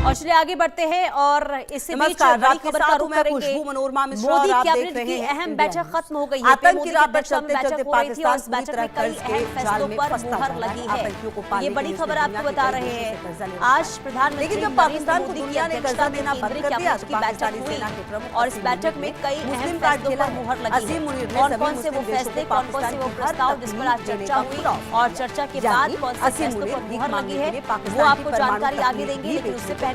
और चलिए आगे बढ़ते हैं और इससे बीच बड़ी खबर का रुख करेंगे। मोदी कैबिनेट की अहम बैठक खत्म हो गई है। आतंक की राह पर बैठक हो रही थी और इस बैठक में कई अहम फैसलों पर मुहर लगी है। ये बड़ी खबर आपको बता रहे हैं। आज प्रधानमंत्री पाकिस्तान मोदी की अध्यक्षता में केंद्रीय कैबिनेट की बैठक हुई और इस बैठक में कई अहम फैसलों पर मुहर लगी है। कौन कौन से वो फैसले, कौन कौन से वो प्रस्ताव जिस पर आज चर्चा हुई और चर्चा के बाद कौन से फैसलों पर मुहर लगी है वो आपको जानकारी आगे देंगे। लेकिन उससे पहले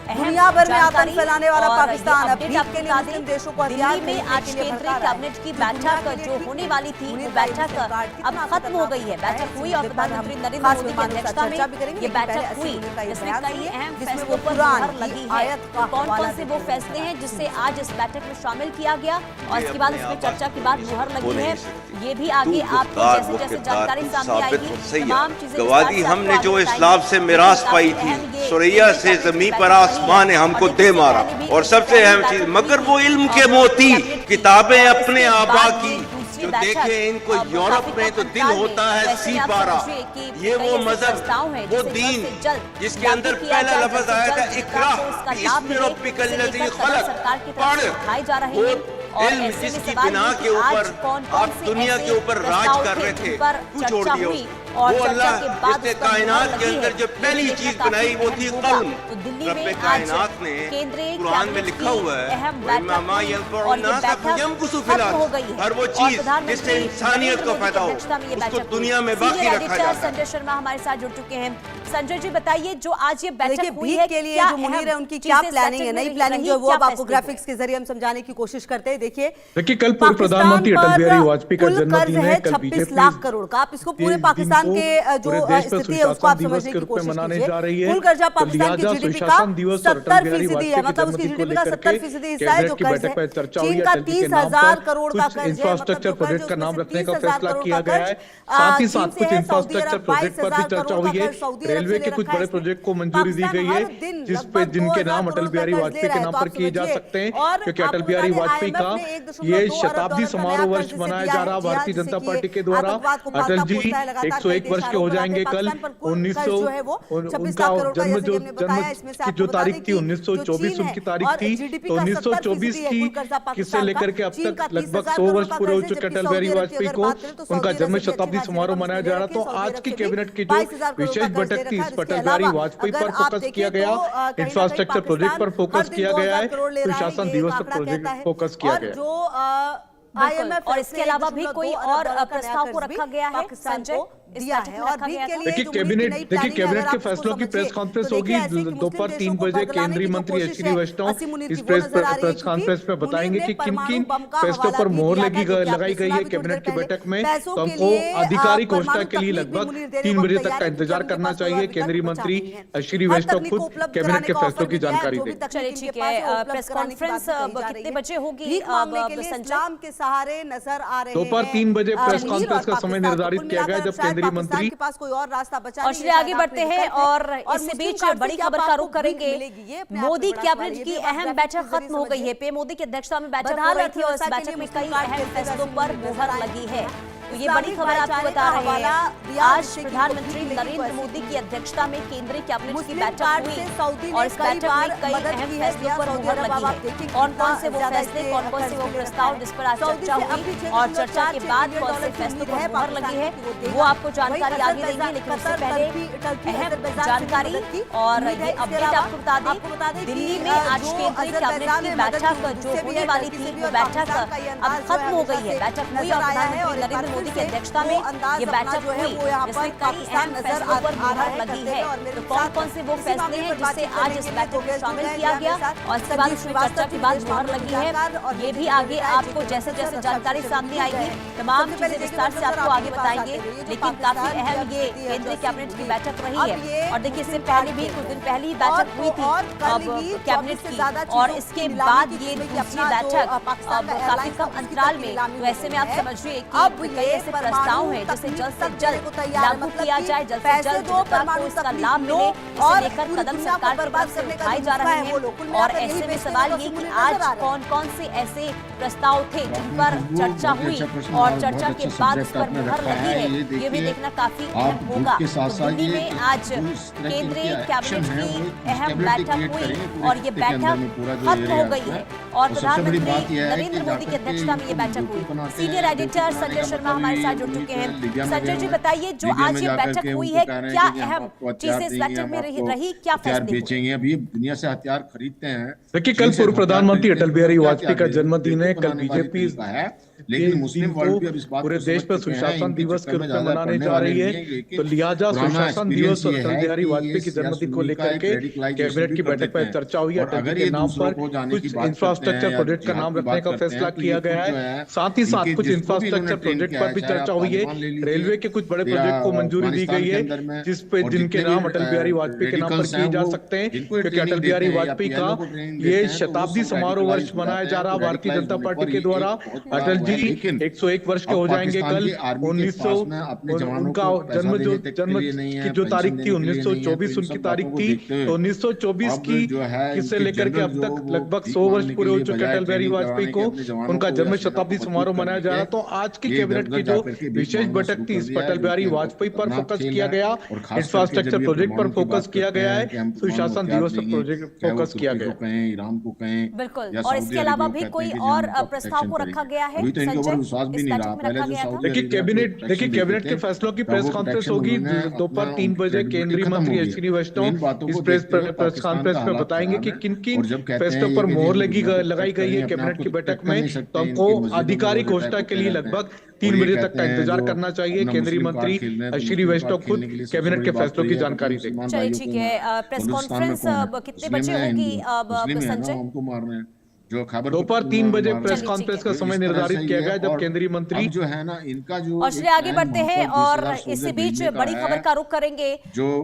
दुनिया भर में आतंक फैलाने वाला पाकिस्तान अब भीख के लिए मुस्लिम देशों को दिल्ली में आज केंद्रीय कैबिनेट की बैठक जो होने वाली थी वो बैठक अब खत्म हो गई है। बैठक हुई और प्रधानमंत्री नरेंद्र मोदी की अध्यक्षता में ये बैठक हुई जिसमें कई अहम फैसलों पर मुहर लगी है। कौन कौन से वो फैसले हैं जिससे आज इस बैठक में शामिल किया गया और इसके बाद इसमें चर्चा के बाद मुहर लगी है, ये भी आगे आपको जैसे जैसे जानकारी सामने आएगी तमाम चीजें। गवादी हमने जो इस्लाम से मिरास पाई थी, सुरैया से जमीन पर आसमान ने हमको दे मारा। और सबसे अहम चीज, मगर वो इल्म के मोती किताबें अपने आबा की जो देखे इनको यूरोप में तो दिल होता है सी पारा। ये वो मजहब, वो दीन जिसके अंदर पहला लफ्ज आया था इकरा, इसमें रब्बिकल लज़ी खलक, पढ़। इल्म जिसकी बिना के ऊपर आप दुनिया के ऊपर राज कर रहे थे, तू छोड़ दिया वो अल्लाह जिसने कायनात के अंदर जो पहली चीज बनाई वो थी कल्म। रब्बे कायनात ने कुरान में लिखा हुआ है हर वो चीज जिससे इंसानियत को फायदा हो उसको दुनिया में बाकी रखा जाता है। संजय शर्मा हमारे साथ जुड़ चुके हैं। संजय जी बताइए, जो आज ये बैठक हुई है के लिए जो मुनीर है उनकी क्या प्लानिंग है, नई प्लानिंग जो वो अब आपको ग्राफिक्स के जरिए हम समझाने की कोशिश करते हैं। देखिए कल पूर्व प्रधानमंत्री अटल बिहारी वाजपेयी का जन्मदिन है। 26 लाख करोड़ का, आप इसको पूरे पाकिस्तान के जो स्थिति है उसको आप समझने की कोशिश मनाने जा रही है। कुल कर्जा पाकिस्तान की जीडीपी का 70% है, मतलब उसकी जीडीपी का 70% हिस्सा है जो कर्ज है। चीन का 30,000 करोड़ का कर्ज है। इंफ्रास्ट्रक्चर प्रोजेक्ट का नाम रखने का फैसला किया गया है। साथ ही साथ कुछ इंफ्रास्ट्रक्चर प्रोजेक्ट पर भी चर्चा हुई है। रेलवे के कुछ बड़े प्रोजेक्ट को मंजूरी दी गई है जिस पे जिनके नाम अटल बिहारी वाजपेयी के नाम पर किए जा सकते हैं, क्योंकि अटल बिहारी वाजपेयी का ये शताब्दी समारोह वर्ष मनाया जा रहा भारतीय जनता पार्टी के द्वारा। अटल जी 101 वर्ष के हो जाएंगे कल। 1900 उनका जन्म की जो तारीख थी 1924 उनकी तारीख थी, तो 1924 की किससे लेकर के अब तक लगभग 100 वर्ष पूरे हो चुके अटल बिहारी वाजपेयी को। उनका जन्म शताब्दी समारोह मनाया जा रहा। तो आज की कैबिनेट की जो विशेष बैठक थी इस पर अटल बिहारी वाजपेयी पर फोकस किया गया, इंफ्रास्ट्रक्चर प्रोजेक्ट पर फोकस किया गया है, सुशासन दिवस पर प्रोजेक्ट फोकस किया गया। IMF और इसके अलावा भी कोई और प्रस्ताव को रखा गया है संजय दिया है। और देखिए कैबिनेट के फैसलों की प्रेस कॉन्फ्रेंस होगी दोपहर 3 बजे। केंद्रीय मंत्री अश्विनी वैष्णव इस प्रेस कॉन्फ्रेंस में बताएंगे कि किन किन फैसलों पर मोहर लगाई गई है कैबिनेट की बैठक में। तो हमको आधिकारिक घोषणा के लिए लगभग 3 बजे तक का इंतजार करना चाहिए। केंद्रीय मंत्री अश्विनी वैष्णव खुद कैबिनेट के फैसलों की जानकारी देंगे। चलिए ठीक है, प्रेस कॉन्फ्रेंस कितने बजे होगी? संजय के सहारे नजर आ रहे हैं। दोपहर 3 बजे प्रेस कॉन्फ्रेंस का समय निर्धारित किया गया जब केंद्रीय मंत्री के पास कोई और रास्ता बचा नहीं। और आगे बढ़ते हैं और इससे बीच बड़ी खबर का रुख करेंगे। मोदी कैबिनेट की अहम बैठक खत्म हो गई है। पीएम मोदी की अध्यक्षता में बैठक हो रही थी और इस बैठक में कई अहम फैसलों पर मुहर लगी है। तो ये बड़ी खबर आपको बता रहे हैं। आज प्रधानमंत्री नरेंद्र मोदी की अध्यक्षता में केंद्रीय कैबिनेट की बैठक हुई और इस बैठक में कई अहम फैसलों पर मुहर लगी है। कौन कौन से वो फैसले, कौन कौन से वो प्रस्ताव जिस पर आज चर्चा हुई और चर्चा के बाद कौन से फैसलों पर मुहर लगी है वो आपको जानकारी आगे देंगे। लेकिन उससे पहले अहम जानकारी और ये अपडेट आपको बता दें, दिल्ली में आज केंद्रीय कैबिनेट की बैठक जो होने वाली थी वो बैठक अब खत्म हो गई है। बैठक हुई और प्रधानमंत्री नरेंद्र मोदी की अध्यक्षता में ये बैठक हुई जिसमें कई अहम फैसलों पर मुहर लगी है। तो कौन कौन से वो फैसले हैं जिसे आज इस बैठक में शामिल किया गया और इसके बाद उसमें चर्चा के बाद मुहर लगी है, ये भी आगे आपको जैसे जैसे जानकारी सामने आएगी तमाम चीजें विस्तार से आपको आगे बताएंगे। लेकिन काफी अहम ये केंद्रीय कैबिनेट की बैठक रही है। और देखिए इससे पहले भी कुछ दिन पहले ही बैठक हुई थी कैबिनेट की और इसके बाद ये दूसरी बैठक काफी कम अंतराल में। तो ऐसे में आप समझिए कि ऐसे प्रस्ताव हैं जिसे जल्द से जल्द लागू किया जाए, जल्द से जल्द जनता को इसका लाभ मिले, इसे लेकर कदम सरकार की तरफ से उठाए जा रहे हैं। और ऐसे में सवाल ये कि आज कौन कौन से ऐसे प्रस्ताव थे जिन पर चर्चा हुई और चर्चा के बाद उस पर मुहर लगी है, ये भी देखना काफी अहम होगा। दिल्ली में आज केंद्रीय कैबिनेट की अहम बैठक हुई और ये बैठक खत्म हो गई है और प्रधानमंत्री नरेंद्र मोदी की अध्यक्षता में ये बैठक हुई। सीनियर एडिटर संजय शर्मा हमारे साथ जुड़ चुके हैं। संजय जी बताइए, जो आज ये बैठक हुई है, क्या अहम चीजें इस बैठक में रही, क्या फैसले बेचेंगे? अभी दुनिया से हथियार खरीदते हैं। देखिए, कल पूर्व प्रधानमंत्री अटल बिहारी वाजपेयी का जन्मदिन है। कल बीजेपी है, लेकिन मुस्लिम वर्ल्ड भी अब इस बात पूरे देश पर सुशासन दिवस के रूप में मनाने जा रही है। तो लिहाजा सुशासन दिवस और अटल बिहारी वाजपेयी के जन्मदिन को लेकर के कैबिनेट की बैठक में चर्चा हुई। अटल जी के नाम पर कुछ इंफ्रास्ट्रक्चर प्रोजेक्ट का नाम रखने का फैसला किया गया है। साथ ही साथ कुछ इंफ्रास्ट्रक्चर प्रोजेक्ट पर भी चर्चा हुई है। रेलवे के कुछ बड़े प्रोजेक्ट को मंजूरी दी गई है, जिसपे जिनके नाम अटल बिहारी वाजपेयी के नाम पर किए जा सकते हैं, क्योंकि अटल बिहारी वाजपेयी का ये शताब्दी समारोह वर्ष मनाया जा रहा भारतीय जनता पार्टी के द्वारा। अटल जी 101 वर्ष के हो जाएंगे कल। 1900 उनका जन्म की जो तारीख थी 1924 उनकी तारीख थी। तो 1924 की किससे लेकर के अब तक लगभग 100 वर्ष पूरे हो चुके अटल बिहारी वाजपेयी को। उनका जन्म शताब्दी समारोह मनाया जा रहा। तो आज की कैबिनेट की जो विशेष बैठक थी, इस पर अटल बिहारी वाजपेयी पर फोकस किया गया, इंफ्रास्ट्रक्चर प्रोजेक्ट पर फोकस किया गया है, सुशासन दिवस पर प्रोजेक्ट फोकस किया गया। ईरान को कहें, बिल्कुल। और इसके अलावा भी कोई और प्रस्ताव को रखा गया है? विश्वास भी नहीं रहा। पहले जो देखिए, कैबिनेट के फैसलों की प्रेस कॉन्फ्रेंस होगी दोपहर 3 बजे। केंद्रीय मंत्री अश्विनी वैष्णव इस प्रेस कॉन्फ्रेंस में बताएंगे कि किन किन फैसलों पर मोहर लगाई गई है कैबिनेट की बैठक में। तो हमको आधिकारिक घोषणा के लिए लगभग 3 बजे तक का इंतजार करना चाहिए। केंद्रीय मंत्री अश्विनी वैष्णव खुद कैबिनेट के फैसलों की जानकारी देंगे। चलिए, ठीक है। प्रेस कॉन्फ्रेंस कितने बजे होगी संजय? दोपहर 3 बजे प्रेस कॉन्फ्रेंस का समय निर्धारित किया गया, जब केंद्रीय मंत्री जो है ना इनका जो। और चलिए आगे बढ़ते हैं और इसी बीच बड़ी खबर का रुख करेंगे।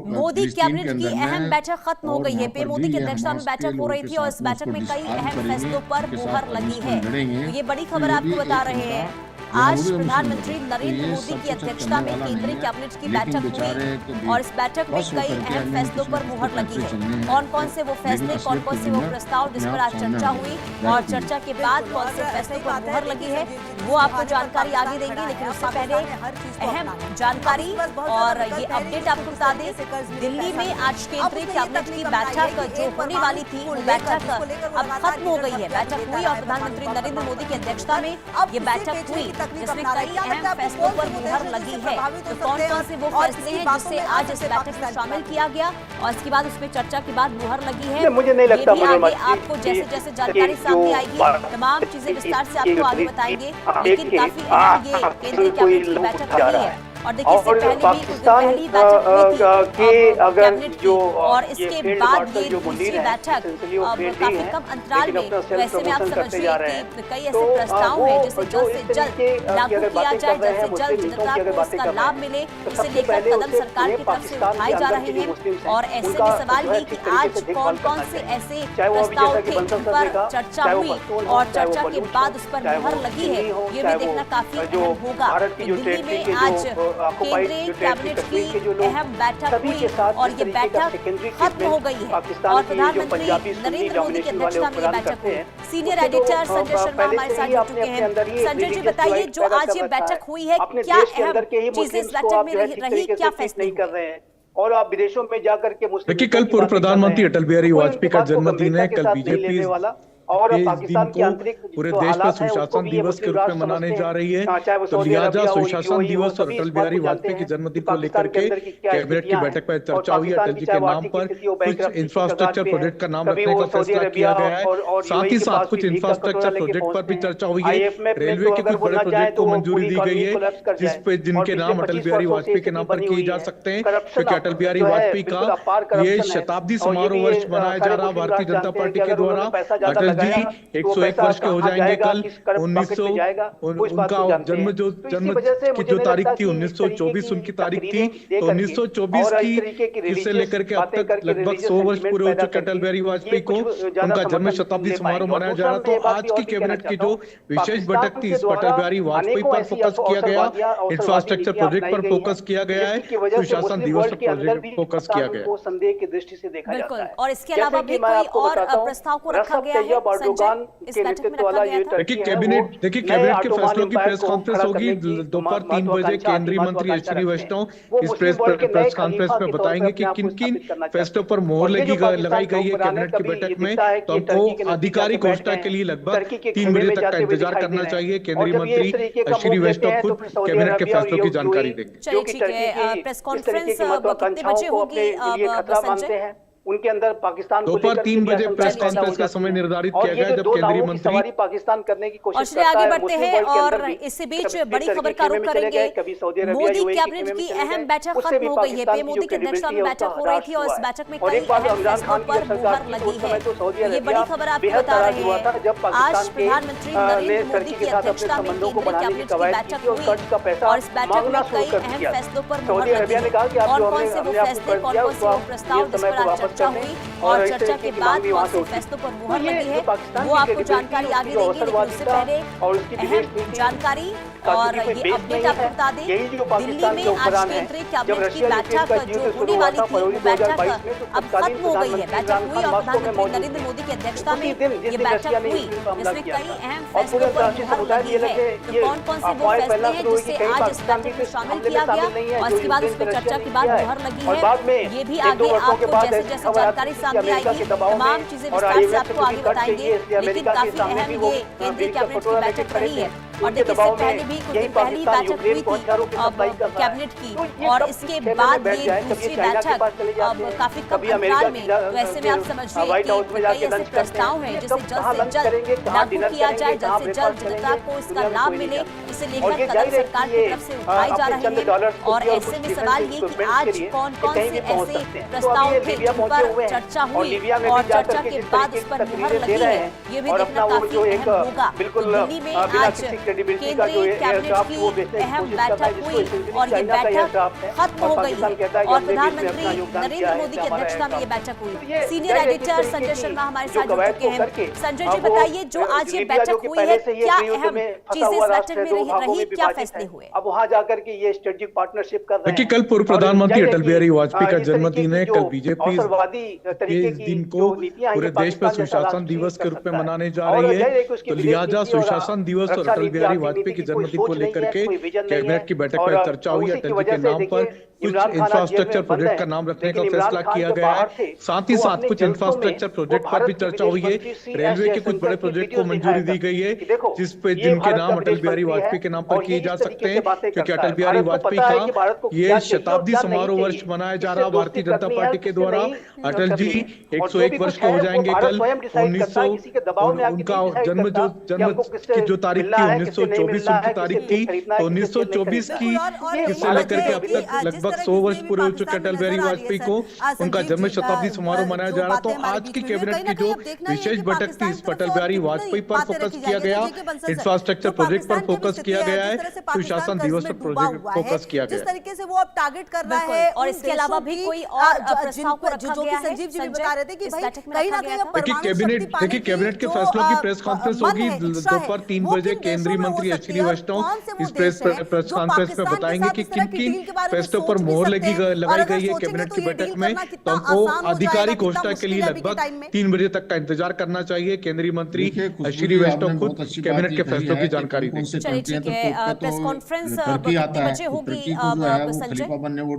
मोदी कैबिनेट की अहम बैठक खत्म हो गई है। पीएम मोदी की अध्यक्षता में बैठक हो रही थी और इस बैठक में कई अहम फैसलों पर मुहर लगी है। तो ये बड़ी खबर आपको बता रहे हैं। आज प्रधानमंत्री नरेंद्र मोदी की अध्यक्षता में केंद्रीय कैबिनेट की बैठक हुई और इस बैठक में कई अहम फैसलों पर मुहर लगी है। कौन कौन से वो फैसले, कौन कौन से वो प्रस्ताव जिस पर आज चर्चा हुई और चर्चा के बाद कौन से फैसले पर मुहर लगी है, वो आपको जानकारी आगे देंगे। लेकिन उससे पहले अहम जानकारी और ये अपडेट आपको बता दें, दिल्ली में आज केंद्रीय कैबिनेट की बैठक जो होने वाली थी, वो बैठक अब खत्म हो गई है। बैठक हुई और प्रधानमंत्री नरेंद्र मोदी की अध्यक्षता में ये बैठक हुई, जिसमें कई अहम फैसलों पर मुहर लगी है। तो कौन कौन से वो फैसले हैं जिससे आज इस बैठक में शामिल किया गया और इसके बाद उसमें चर्चा के बाद मुहर लगी है, मुझे नहीं लगता आगे आपको जैसे जैसे जानकारी सामने आएगी तमाम चीजें विस्तार से आपको आगे बताएंगे। लेकिन काफी अहम ये केंद्रीय कैबिनेट की बैठक हुई है। और देखिए, इससे पहले भी पहली बैठक हुई थी कैबिनेट की और इसके बाद ये दूसरी बैठक काफी कम अंतराल में। वैसे में आप समझिए कि कई ऐसे प्रस्ताव हैं जिसे जल्द से जल्द लागू किया जाए, जल्द से जल्द जनता को इसका लाभ मिले, इसे लेकर कदम सरकार की तरफ से उठाए जा रहे हैं। और ऐसे में सवाल ये कि आज कौन कौन से ऐसे प्रस्ताव थे जिन पर चर्चा हुई और चर्चा के बाद उस पर मुहर लगी है, ये भी देखना काफी अहम होगा। दिल्ली में आज केंद्रीय कैबिनेट की अहम बैठक हुई और ये बैठक खत्म हो गई है और प्रधानमंत्री नरेंद्र मोदी की अध्यक्षता में ये बैठक हुई। सीनियर एडिटर संजय शर्मा हमारे साथ जुड़ चुके हैं। संजय जी बताइए, जो आज ये बैठक हुई है, क्या अहम चीजें इस बैठक में रही, क्या फैसले कर रहे हैं? और आप विदेशों में जाकर के मुस्लिम, देखिए, कल पूर्व प्रधानमंत्री अटल बिहारी वाजपेयी का जन्मदिन है। कल बीजेपी और पाकिस्तान की आंतरिक पूरे देश पर सुशासन दिवस के रूप में मनाने जा रही है। तो लिहाजा सुशासन दिवस और अटल बिहारी वाजपेयी के जन्मदिन को लेकर के कैबिनेट की बैठक में चर्चा हुई। अटल जी के नाम पर कुछ इंफ्रास्ट्रक्चर प्रोजेक्ट का नाम रखने का फैसला किया गया है। साथ ही साथ कुछ इंफ्रास्ट्रक्चर प्रोजेक्ट पर भी चर्चा हुई है। रेलवे के कुछ बड़े प्रोजेक्ट को मंजूरी दी गई है, जिसपे जिनके नाम अटल बिहारी वाजपेयी के नाम पर किए जा सकते हैं, क्योंकि अटल बिहारी वाजपेयी का ये शताब्दी समारोह वर्ष मनाया जा रहा भारतीय जनता पार्टी के द्वारा। अटल जी 101 वर्ष के हो जाएंगे कल। 1900 उनका जन्म की जो तारीख थी 1924 उनकी तारीख थी। तो 1924 की से लेकर के अब तक लगभग 100 वर्ष पूरे हो चुके अटल बिहारी वाजपेयी को। उनका जन्म शताब्दी समारोह मनाया जा रहा। तो आज की कैबिनेट की जो विशेष बैठक थी इस पर अटल बिहारी वाजपेयी पर फोकस किया गया, इंफ्रास्ट्रक्चर प्रोजेक्ट पर फोकस किया गया है, सुशासन दिवस पर प्रोजेक्ट फोकस किया गया संदेह की दृष्टि से देखा जाता है। और इसके अलावा भी कोई और प्रस्ताव को रखा गया है संजय इस बैठक में रखा गया था? देखिए कैबिनेट के फैसलों की प्रेस कॉन्फ्रेंस होगी दोपहर 3 बजे। केंद्रीय मंत्री अश्विनी वैष्णव इस प्रेस कॉन्फ्रेंस में बताएंगे कि किन किन फैसलों पर मोहर लगाई गई है कैबिनेट की बैठक में। तो हमको आधिकारिक घोषणा के लिए लगभग 3 बजे तक का इंतजार करना चाहिए। केंद्रीय मंत्री अश्विनी वैष्णव खुद कैबिनेट के फैसलों की जानकारी देंगे। चलिए ठीक है, प्रेस कॉन्फ्रेंस कितने बजे होगी संजय? उनके अंदर पाकिस्तान को दोपहर 3 बजे प्रेस कॉन्फ्रेंस का समय निर्धारित किया गया जब केंद्रीय मंत्री पाकिस्तान करने की कोशिश और चलिए आगे बढ़ते हैं और इसी बीच बड़ी खबर का रुख करेंगे। मोदी कैबिनेट की अहम बैठक खत्म हो गई है। पीएम मोदी की अध्यक्षता में बैठक हो रही थी और इस बैठक में कई अहम फैसलों पर मुहर लगी है। ये बड़ी खबर आपको बता रहे हैं। आज प्रधानमंत्री नरेंद्र मोदी की अध्यक्षता में केंद्रीय कैबिनेट की बैठक हुई और इस बैठक में कई अहम फैसलों पर मुहर लगी है। कौन कौन से वो फैसले, कौन कौन से वो प्रस्ताव जिस पर आज चर्चा हुई और चर्चा के बाद कौन से फैसलों पर मुहर लगी है वो आपको जानकारी आगे देंगे। लेकिन उससे पहले अहम जानकारी और ये अपडेट आपको बता दें, दिल्ली में आज केंद्रीय कैबिनेट की बैठक जो होने वाली थी वो बैठक अब खत्म हो गई है। बैठक हुई और प्रधानमंत्री नरेंद्र मोदी की अध्यक्षता में ये बैठक हुई जिसमें कई अहम फैसलों पर मुहर लगी है। तो कौन कौन से वो फैसले हैं जिसे आज इस बैठक में शामिल किया गया और इसके बाद उस पर चर्चा के बाद मुहर लगी है, ये भी आगे आपको जैसे जैसे जानकारी सामने आएगी तमाम चीजें विस्तार से आपको आगे बताएंगे। लेकिन काफी अहम ये केंद्रीय कैबिनेट की बैठक रही है और देखिए इससे पहले भी कुछ दिन पहले बैठक हुई थी कैबिनेट की और इसके बाद ये दूसरी बैठक अब काफी कम अंतराल में। तो ऐसे में आप समझिए कि कई ऐसे प्रस्ताव हैं जिसे जल्द से जल्द लागू किया जाए, जल्द से जल्द जनता को इसका लाभ मिले, इसे लेकर कदम सरकार की तरफ से उठाए जा रहे हैं। और ऐसे में सवाल ये कि आज कौन कौन से ऐसे प्रस्ताव थे जिन पर चर्चा हुई और चर्चा के बाद उस पर मुहर लगी है, ये भी देखना काफी अहम होगा। तो दिल्ली में आज केंद्रीय कैबिनेट की अहम बैठक हुई और ये बैठक खत्म हो गई है और प्रधानमंत्री नरेंद्र मोदी की अध्यक्षता में ये बैठक हुई। सीनियर एडिटर संजय शर्मा हमारे साथ जुड़ चुके हैं। संजय जी बताइए, जो आज ये बैठक हुई है क्या अहम चीजें इस बैठक में रही, क्या फैसले हुए? अब वहां जाकर के ये स्ट्रेटेजिक पार्टनरशिप कर रहे हैं। देखिए कल पूर्व प्रधानमंत्री अटल बिहारी वाजपेयी का जन्मदिन है। कल बीजेपी इस दिन को पूरे देश पर सुशासन दिवस के रूप में मनाने जा रही है। तो लिहाजा सुशासन दिवस और अटल बिहारी वाजपेयी के जन्मदिन को लेकर के कैबिनेट की बैठक में चर्चा हुई। अटल जी के नाम पर कुछ इंफ्रास्ट्रक्चर प्रोजेक्ट का नाम रखने का फैसला किया गया है। साथ ही साथ कुछ इंफ्रास्ट्रक्चर प्रोजेक्ट पर भी चर्चा हुई है। रेलवे के कुछ बड़े प्रोजेक्ट को मंजूरी दी गई है जिनके नाम अटल बिहारी वाजपेयी के नाम पर किए जा सकते हैं, क्योंकि अटल बिहारी वाजपेयी का ये शताब्दी समारोह वर्ष मनाया जा रहा भारतीय जनता पार्टी के द्वारा। अटल जी 101 वर्ष के हो जाएंगे कल। 1900 उनका जन्म की जो तारीख थी 1924 उनकी तारीख थी। तो 1924 की से लेकर के अब तक लगभग 100 वर्ष पूरे हो चुके अटल बिहारी वाजपेयी को। उनका जन्म शताब्दी समारोह मनाया जा रहा। तो आज की कैबिनेट की जो विशेष बैठक थी इस पर अटल बिहारी वाजपेयी पर फोकस किया गया, इंफ्रास्ट्रक्चर प्रोजेक्ट पर फोकस किया गया है, सुशासन दिवस पर प्रोजेक्ट फोकस किया गया। जिस तरीके से वो अब टारगेट कर रहा है और इसके अलावा भी कोई और प्रस्ताव को रखा गया है। संजीव जी भी बता रहे थे कि भाई कहीं ना कहीं कैबिनेट के फैसलों की प्रेस कॉन्फ्रेंस होगी दोपहर 3 बजे। केंद्रीय मंत्री अश्विनी वैष्णव इस प्रेस कॉन्फ्रेंस में बताएंगे कि किन किन फैसलों पर मोहर लगाई गई है कैबिनेट की बैठक में। तो हमको आधिकारिक घोषणा के लिए लगभग 3 बजे तक का इंतजार करना चाहिए। केंद्रीय मंत्री अश्विनी वैष्णव खुद कैबिनेट के फैसलों की जानकारी देंगे। चलिए ठीक है, प्रेस कॉन्फ्रेंस कितने बजे होगी संजय?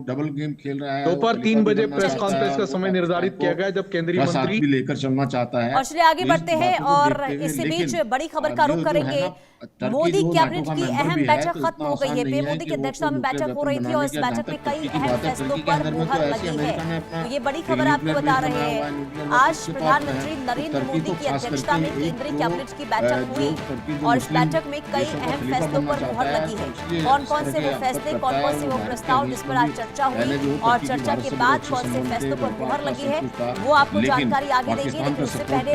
डबल गेम खेल रहा है। दोपहर 3 बजे प्रेस कॉन्फ्रेंस का समय निर्धारित किया गया जब केंद्रीय मंत्री लेकर चलना चाहता है। और चलिए आगे बढ़ते हैं और इसी बीच बड़ी खबर का रुख करेंगे। मोदी कैबिनेट की अहम बैठक खत्म हो गई है। पीएम मोदी की अध्यक्षता में बैठक हो रही थी और इस बैठक में कई अहम फैसलों पर मुहर लगी है। तो ये बड़ी खबर आपको बता रहे हैं, आज प्रधानमंत्री नरेंद्र मोदी की अध्यक्षता में केंद्रीय कैबिनेट की बैठक हुई और इस बैठक में कई अहम फैसलों पर मुहर लगी है। कौन कौन से वो फैसले, कौन कौन से वो प्रस्ताव जिस पर आज चर्चा हुई और चर्चा के बाद कौन से फैसलों पर मुहर लगी है, वो आपको जानकारी आगे देंगे। लेकिन उससे पहले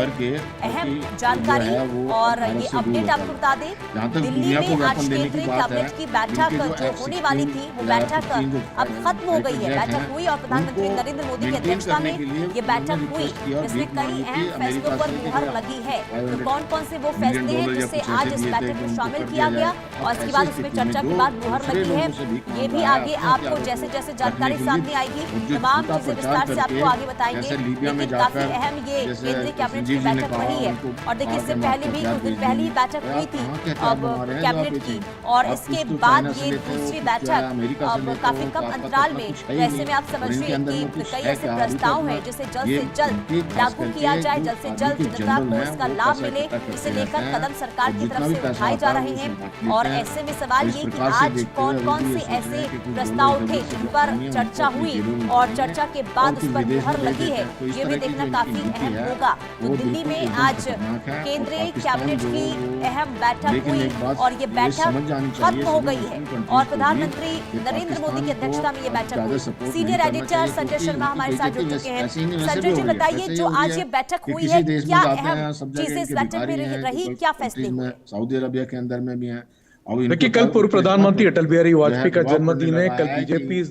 अहम जानकारी और ये अपडेट आपको बता दें, दिल्ली में आज केंद्रीय कैबिनेट की बैठक जो होने वाली थी वो बैठक अब खत्म हो गई है। बैठक हुई और प्रधानमंत्री नरेंद्र मोदी की अध्यक्षता में ये बैठक हुई, जिसमें कई अहम फैसलों पर मुहर लगी है। तो कौन कौन से वो फैसले हैं जिसे आज इस बैठक में शामिल किया गया और इसके बाद उसमें चर्चा के बाद मुहर लगी है, ये भी आगे आपको जैसे जैसे जानकारी सामने आएगी तमाम चीजें विस्तार से आपको आगे बताएंगे। लेकिन काफी अहम ये केंद्रीय कैबिनेट की बैठक रही है और देखिए इससे पहले भी कुछ दिन पहले ही बैठक हुई थी अब कैबिनेट की और इसके बाद ये दूसरी बैठक अब काफी कम अंतराल में। ऐसे में आप समझिए कि कई ऐसे प्रस्ताव हैं जिसे जल्द से जल्द लागू किया जाए, जल्द से जल्द जनता को इसका लाभ मिले, इसे लेकर कदम सरकार की तरफ से उठाए जा रहे हैं। और ऐसे में सवाल ये कि आज कौन कौन से ऐसे प्रस्ताव उठे जिन पर चर्चा हुई और चर्चा के बाद उस पर मुहर लगी है, ये भी देखना काफी अहम होगा। तो दिल्ली में आज केंद्रीय कैबिनेट की अहम बैठक हुई और ये बैठक खत्म हो गई है और प्रधानमंत्री नरेंद्र मोदी की अध्यक्षता में ये बैठक हुई। सीनियर एडिटर संजय शर्मा हमारे साथ जुड़ चुके हैं। संजय जी बताइए, जो आज ये बैठक हुई है, क्या अहम चीजें इस बैठक में रही, क्या फैसले हुए? सऊदी अरबिया के अंदर में भी है। देखिए, कल पूर्व प्रधानमंत्री अटल बिहारी वाजपेयी का जन्मदिन है। कल बीजेपी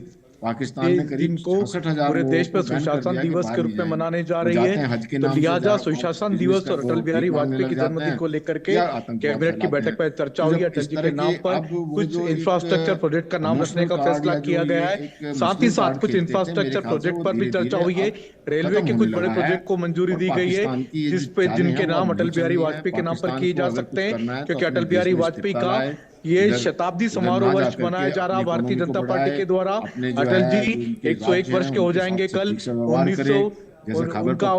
पाकिस्तान में दिन को पूरे देश पर सुशासन दिवस के रूप में मनाने जा रही है। तो लिहाजा सुशासन दिवस और अटल बिहारी वाजपेयी के जन्मदिन को लेकर के कैबिनेट की बैठक पर चर्चा हुई। अटल जी के नाम पर कुछ इंफ्रास्ट्रक्चर प्रोजेक्ट का नाम रखने का फैसला किया गया है। साथ ही साथ कुछ इंफ्रास्ट्रक्चर प्रोजेक्ट पर भी चर्चा हुई है। रेलवे के कुछ बड़े प्रोजेक्ट को मंजूरी दी गई है जिनके नाम अटल बिहारी वाजपेयी के नाम पर किए जा सकते हैं, क्योंकि अटल बिहारी वाजपेयी का ये शताब्दी समारोह वर्ष मनाया जा रहा भारतीय जनता पार्टी के द्वारा। अटल जी 101 वर्ष के हो जाएंगे कल। 1900 उनका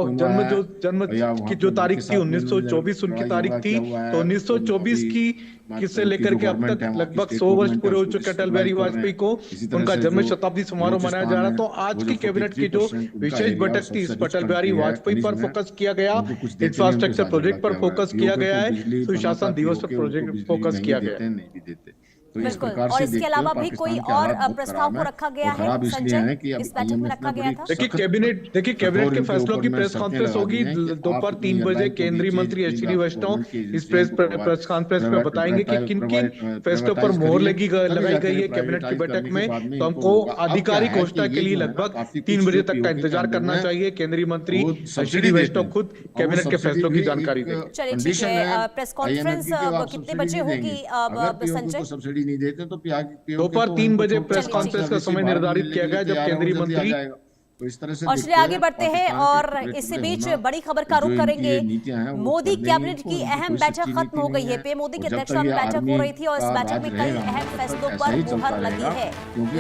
जन्म की जो तारीख थी 1924 उनकी तारीख थी। तो 1924 की किससे लेकर के अब तक लगभग 100 वर्ष पूरे हो चुके अटल बिहारी वाजपेयी को। उनका जन्म शताब्दी समारोह मनाया जा रहा। तो आज की कैबिनेट की जो विशेष बैठक थी, इस पर अटल बिहारी वाजपेयी पर फोकस किया गया, इंफ्रास्ट्रक्चर प्रोजेक्ट पर फोकस किया गया है, सुशासन दिवस पर प्रोजेक्ट फोकस किया गया। बिल्कुल। और इसके अलावा भी कोई और प्रस्ताव को रखा गया है संजय, इस बैठक में रखा गया था? देखिए, कैबिनेट के फैसलों की प्रेस कॉन्फ्रेंस होगी दोपहर 3 बजे। केंद्रीय मंत्री अश्विनी वैष्णव इस प्रेस कॉन्फ्रेंस में बताएंगे कि किन किन फैसलों पर मोहर लगाई गई है कैबिनेट की बैठक में। तो हमको आधिकारिक घोषणा के लिए लगभग 3 बजे तक का इंतजार करना चाहिए। केंद्रीय मंत्री अश्विनी वैष्णव खुद कैबिनेट के फैसलों की जानकारी देंगे। चलिए ठीक है, प्रेस कॉन्फ्रेंस कितने बजे होगी संजय? नहीं देते तो दोपहर 3 बजे प्रेस कॉन्फ्रेंस का समय निर्धारित किया गया, जब केंद्रीय मंत्री तो इस तरह से और चलिए आगे बढ़ते हैं और इसी बीच बड़ी खबर का रुख करेंगे। मोदी कैबिनेट की अहम बैठक खत्म हो गई है। पीएम मोदी की अध्यक्षता में बैठक हो रही थी और इस बैठक में कई अहम फैसलों पर मुहर लगी है।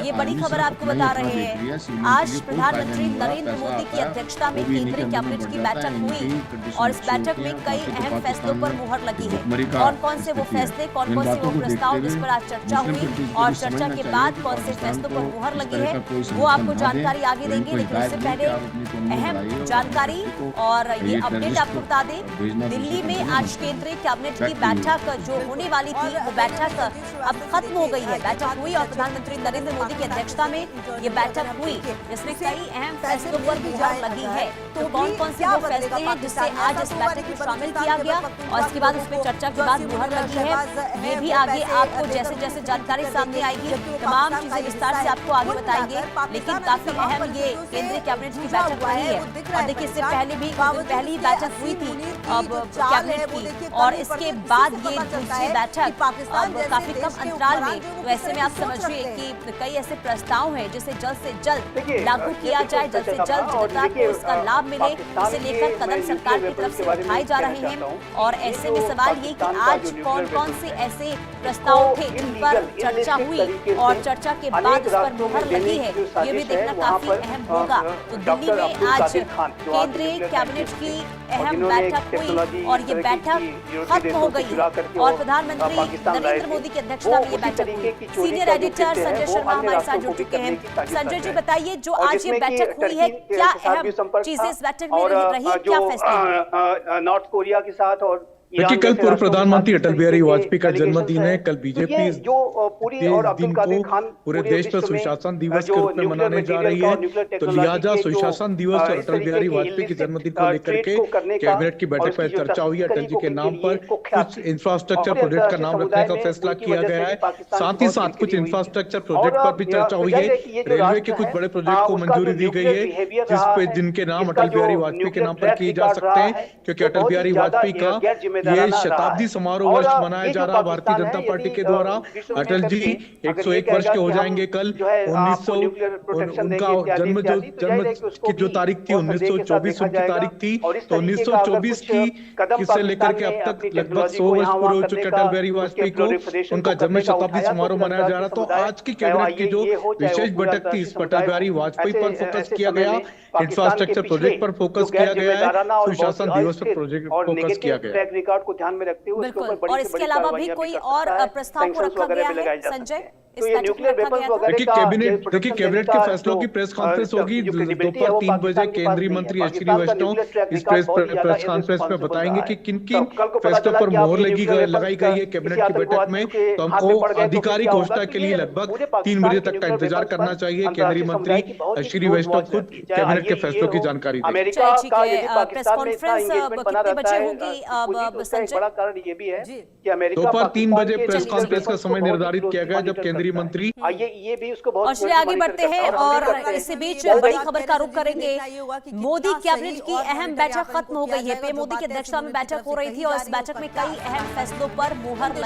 ये बड़ी खबर आपको बता रहे हैं, आज प्रधानमंत्री नरेंद्र मोदी की अध्यक्षता में केंद्रीय कैबिनेट की बैठक हुई और इस बैठक में कई अहम फैसलों पर मुहर लगी है। कौन कौन से वो फैसले, कौन कौन से वो प्रस्ताव जिस पर आज चर्चा हुई और चर्चा के बाद कौन से फैसलों पर मुहर लगी है, वो आपको जानकारी आगे देंगे। इससे पहले अहम जानकारी और ये अपडेट आपको बता दें, दिल्ली में आज केंद्रीय कैबिनेट की बैठक जो होने वाली थी वो बैठक अब खत्म हो गई है। बैठक हुई और प्रधानमंत्री नरेंद्र मोदी की अध्यक्षता में ये बैठक हुई, जिसमें कई अहम फैसलों पर मुहर लगी है। तो कौन कौन से वो फैसले हैं जिससे आज इस बैठक में शामिल किया गया और इसके बाद उसमें चर्चा के बाद मुहर लगी है, ये भी आगे आपको जैसे जैसे जानकारी सामने आएगी तमाम चीजें विस्तार से आपको आगे बताएंगे। लेकिन काफी अहम ये केंद्रीय कैबिनेट की बैठक रही है और देखिए इससे पहले भी पहली ही बैठक हुई थी अब कैबिनेट की और इसके बाद ये दूसरी बैठक अब काफी कम अंतराल में। तो ऐसे में आप समझिए कि कई ऐसे प्रस्ताव हैं जिसे जल्द से जल्द लागू किया जाए, जल्द से जल्द जनता को इसका लाभ मिले, इसे लेकर कदम सरकार की तरफ से उठाए जा रहे हैं। और ऐसे में सवाल ये कि आज कौन कौन से ऐसे प्रस्ताव थे जिन पर चर्चा हुई और चर्चा के बाद उस पर मुहर लगी है, ये भी देखना काफी अहम होगा। होगा। तो दिल्ली में आज केंद्रीय कैबिनेट की अहम बैठक हुई और ये बैठक खत्म हो गई और प्रधानमंत्री नरेंद्र मोदी की अध्यक्षता में ये बैठक हुई। सीनियर एडिटर संजय शर्मा हमारे साथ जुड़ चुके हैं। संजय जी बताइए, जो आज ये बैठक हुई है, क्या अहम चीजें इस बैठक में रही, क्या फैसले? नॉर्थ कोरिया के साथ और देखिए, कल पूर्व प्रधानमंत्री अटल बिहारी वाजपेयी का जन्मदिन है। कल बीजेपी इस जो पूरी और अब्दुल कादिर खान पूरे देश में सुशासन दिवस के रूप में मनाने जा रही है। तो लिहाजा सुशासन दिवस और अटल बिहारी वाजपेयी के जन्मदिन को लेकर के कैबिनेट की बैठक में चर्चा हुई। अटल जी के नाम पर कुछ इंफ्रास्ट्रक्चर प्रोजेक्ट का नाम रखने का फैसला किया गया है। साथ ही साथ कुछ इंफ्रास्ट्रक्चर प्रोजेक्ट पर भी चर्चा हुई है। रेलवे के कुछ बड़े प्रोजेक्ट को मंजूरी दी गई है, जिनके नाम अटल बिहारी वाजपेयी के नाम पर किए जा सकते हैं, क्योंकि अटल बिहारी वाजपेयी का ये शताब्दी समारोह वर्ष मनाया जा रहा भारतीय जनता पार्टी के द्वारा। अटल जी 101 वर्ष के हो जाएंगे कल। 1900 उनका जन्म की जो तारीख थी 1924 उनकी तारीख थी। तो 1924 की से लेकर के अब तक लगभग 100 वर्ष पूरे हो चुके अटल बिहारी वाजपेयी को। उनका जन्म शताब्दी समारोह मनाया जा रहा। तो आज की कैबिनेट की जो विशेष बैठक थी, इस पर अटल बिहारी वाजपेयी पर फोकस किया गया, इंफ्रास्ट्रक्चर प्रोजेक्ट पर फोकस किया गया है, सुशासन दिवस पर प्रोजेक्ट फोकस किया गया है। रिकॉर्ड को ध्यान में रखते हुए बिल्कुल। और इसके अलावा भी कोई और प्रस्ताव को रखा गया है संजय? तो ये न्यूक्लियर वेपन्स वगैरह देखिए कैबिनेट के फैसलों की प्रेस कॉन्फ्रेंस होगी दोपहर 3 बजे। केंद्रीय मंत्री अश्विनी वैष्णव इस प्रेस कॉन्फ्रेंस में बताएंगे कि किन किन फैसलों पर मोहर लगाई गई है कैबिनेट की बैठक में। तो हमको आधिकारिक घोषणा के लिए लगभग 3 बजे तक का इंतजार करना चाहिए। केंद्रीय मंत्री अश्विनी वैष्णव खुद कैबिनेट के फैसलों की जानकारी दें। अमेरिका का यदि प्रेस पाकिस्तान में इतना कॉन्फ्रेंस एंगेजमेंट बना कितने रहता बजे है, होगी? तो उसका एक बड़ा कारण ये भी है कि अमेरिका दोपहर 3 पाकिस्तान बजे के प्रेस जो कॉन्फ्रेंस का समय निर्धारित किया गया, जब मॉनिटर केंद्रीय करता है। मंत्री ये भी उसको बहुत और चलिए आगे बढ़ते हैं हम भी और करते हैं। इसी बीच बड़ी खबर का रुख करेंगे। मोदी कैबिनेट की अहम बैठक खत्म हो गई है। पीएम मोदी की अध्यक्षता में बैठक हो रही थी और इस बैठक में कई अहम फैसलों पर मुहर